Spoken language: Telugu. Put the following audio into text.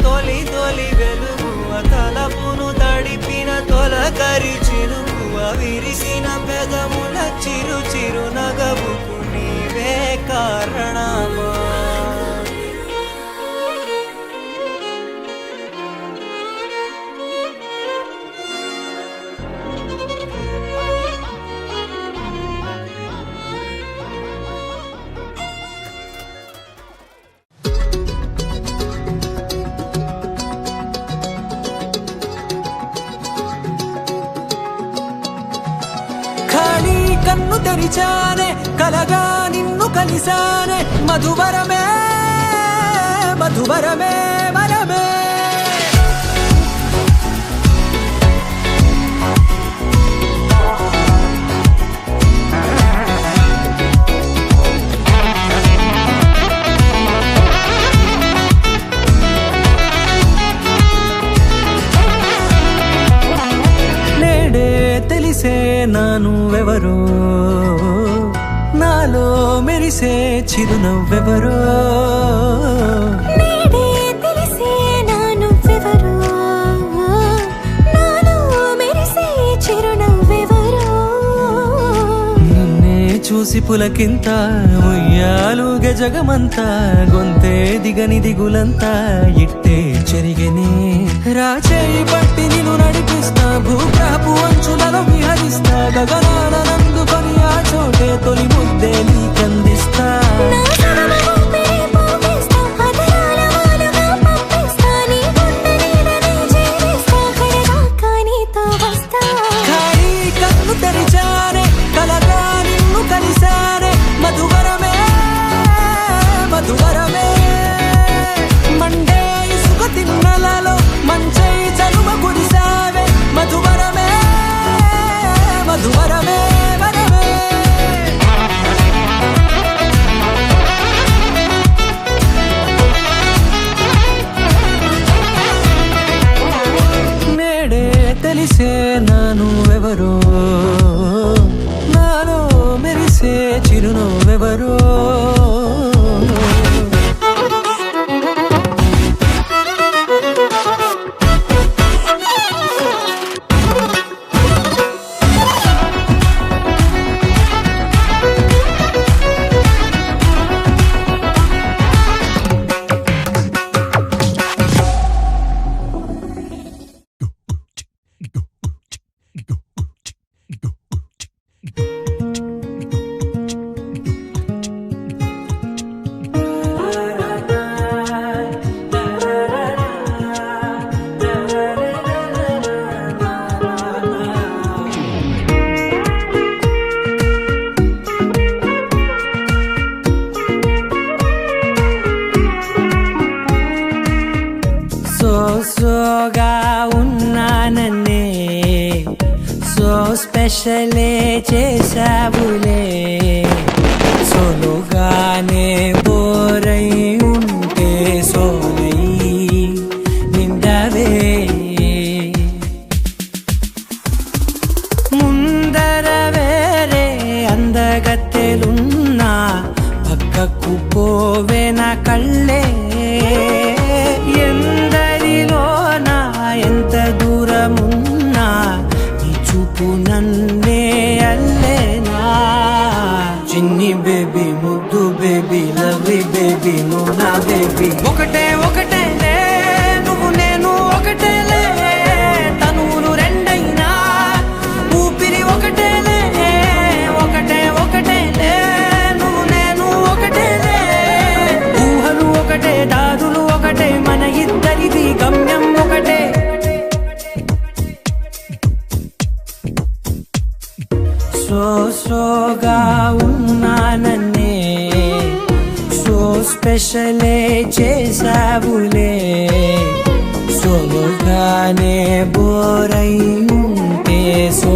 తొలి తొలి వెలుగు తలపును తడిపిన తొలకరి చిరుకు విరిసిన పెదముల చిరు చిరు నగవుకు నీవే కారణమా కన్ను తెరిచానే కలగా నిన్ను కలిసానే మధువరమే మధువరమే వరమే నేడే తెలిసే నానువెవరో నాలో మెరిసే చిరునవ్వెవరో నేడే తెలిసే నానువెవరో నాలో మెరిసే చిరునవ్వెవరో నిన్నే చూసి పులకింత ఉయ్యాలుగే జగమంతా గొంతే దిగని దిగులంతా ఇట్టే చెరిగెనే రాచేయి పట్టి నిన్ను నడిపిస్తా భూగ్రహపు అంచులలో విహరిస్తా గగనాల నందుకొని ఆ చోటే తొలి ముద్దే నీకందిస్తా ఖాళీ కన్ను తెరిచానే కలగా నిన్ను కలిసానే మధువరమే మధువరమే మండే ఇసుక తిన్నలలో మంచై చలువ కురిసావే మధువరమే మధువరమే వరమే నేడే తెలిసే నానువెవరో నాలో మెరిసే చిరునవ్వెవరో సోగా ఉన్నానన్నే సో స్పెషలే చేసావులే సోలోగానే బోరై ఉంటే సోలై నిండవే ముందర వేరే అందగత్తెలున్నా పక్కకు పోవే నా కళ్ళే ఎందరిలోనా ఎంత దూరమున్నా నీ చూపు నన్నే అల్లేనా చిన్ని బేబీ ముద్దు బేబీ లవ్లీ బేబీ నువ్వు నా బేబీ ఒకటే ఒకటేలే నువ్వు నేను ఒకటేలే తనువులు రెండైనా ఊపిరి ఒకటేలే ఒకటే ఒకటేలే నువ్వు నేను ఒకటేలే ఊహలు ఒకటే దారులు ఒకటే మన ఇద్దరిది గమ్యం ఒకటే సోగా ఉన్నానన్నే సో స్పెషలే చేసావులే సోలోగానే బోరై ఉంటే సో